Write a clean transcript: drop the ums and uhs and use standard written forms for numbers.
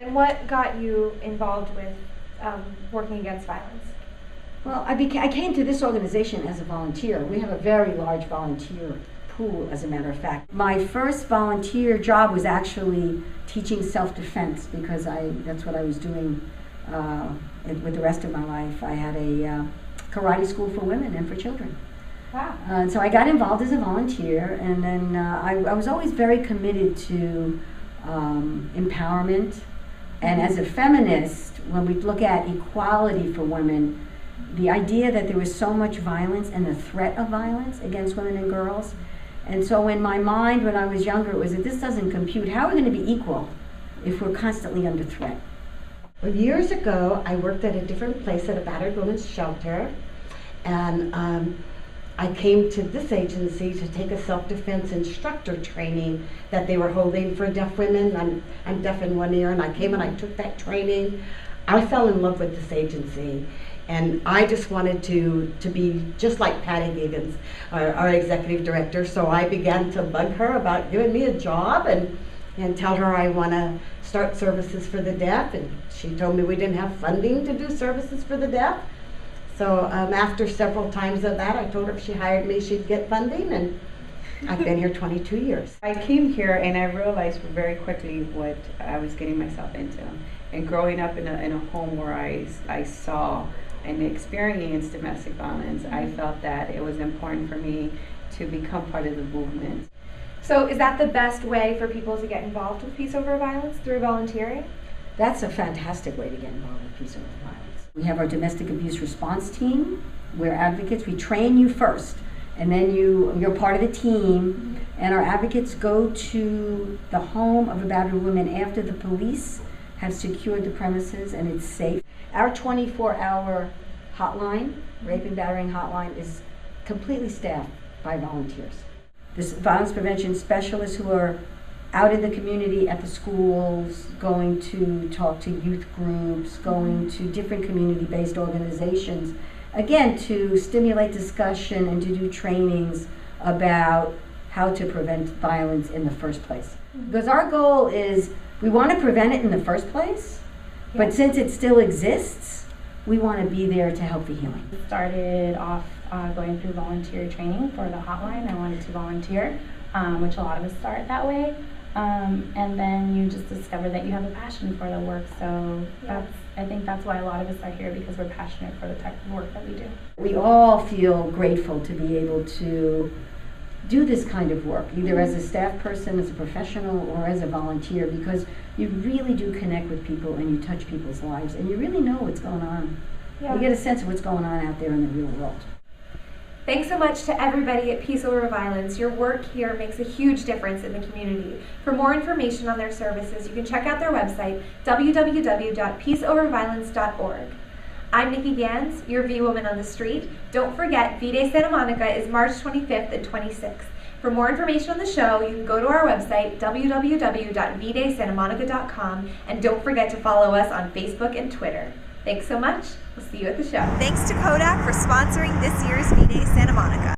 And what got you involved with working against violence? Well, I came to this organization as a volunteer. We have a very large volunteer pool, as a matter of fact. My first volunteer job was actually teaching self-defense because that's what I was doing with the rest of my life. I had a karate school for women and for children. Wow. And so I got involved as a volunteer, and then I was always very committed to empowerment. And as a feminist, when we look at equality for women, the idea that there was so much violence and the threat of violence against women and girls. And so in my mind, when I was younger, it was that this doesn't compute. How are we going to be equal if we're constantly under threat? Well, years ago, I worked at a different place at a battered women's shelter, and I came to this agency to take a self-defense instructor training that they were holding for deaf women. I'm deaf in one ear, and I came and I took that training. I fell in love with this agency, and I just wanted to be just like Patty Giggins, our executive director. So I began to bug her about giving me a job and tell her I want to start services for the deaf, and she told me we didn't have funding to do services for the deaf. So after several times of that, I told her if she hired me, she'd get funding, and I've been here 22 years. I came here and I realized very quickly what I was getting myself into. And growing up in a home where I saw and experienced domestic violence, I felt that it was important for me to become part of the movement. So is that the best way for people to get involved with Peace Over Violence, through volunteering? That's a fantastic way to get involved with Peace Over Violence. We have our domestic abuse response team. We're advocates. We train you first, and then you're part of the team. And our advocates go to the home of a battered woman after the police have secured the premises and it's safe. Our 24-hour hotline, rape and battering hotline, is completely staffed by volunteers. There's violence prevention specialists who are out in the community at the schools, going to talk to youth groups, going to different community-based organizations, again, to stimulate discussion and to do trainings about how to prevent violence in the first place. Because our goal is, we want to prevent it in the first place, but since it still exists, we want to be there to help the healing. Started off going through volunteer training for the hotline. I wanted to volunteer, which a lot of us start that way. And then you just discover that you have a passion for the work. So I think that's why a lot of us are here, because we're passionate for the type of work that we do. We all feel grateful to be able to do this kind of work, either as a staff person, as a professional, or as a volunteer, because you really do connect with people and you touch people's lives and you really know what's going on. You get a sense of what's going on out there in the real world. Thanks so much to everybody at Peace Over Violence. Your work here makes a huge difference in the community. For more information on their services, you can check out their website, www.peaceoverviolence.org. I'm Nikki Gans, your V-Woman on the Street. Don't forget, V-Day Santa Monica is March 25th and 26th. For more information on the show, you can go to our website, www.vdaysantamonica.com, and don't forget to follow us on Facebook and Twitter. Thanks so much. We'll see you at the show. Thanks to Kodak for sponsoring this year's V-Day Santa Monica.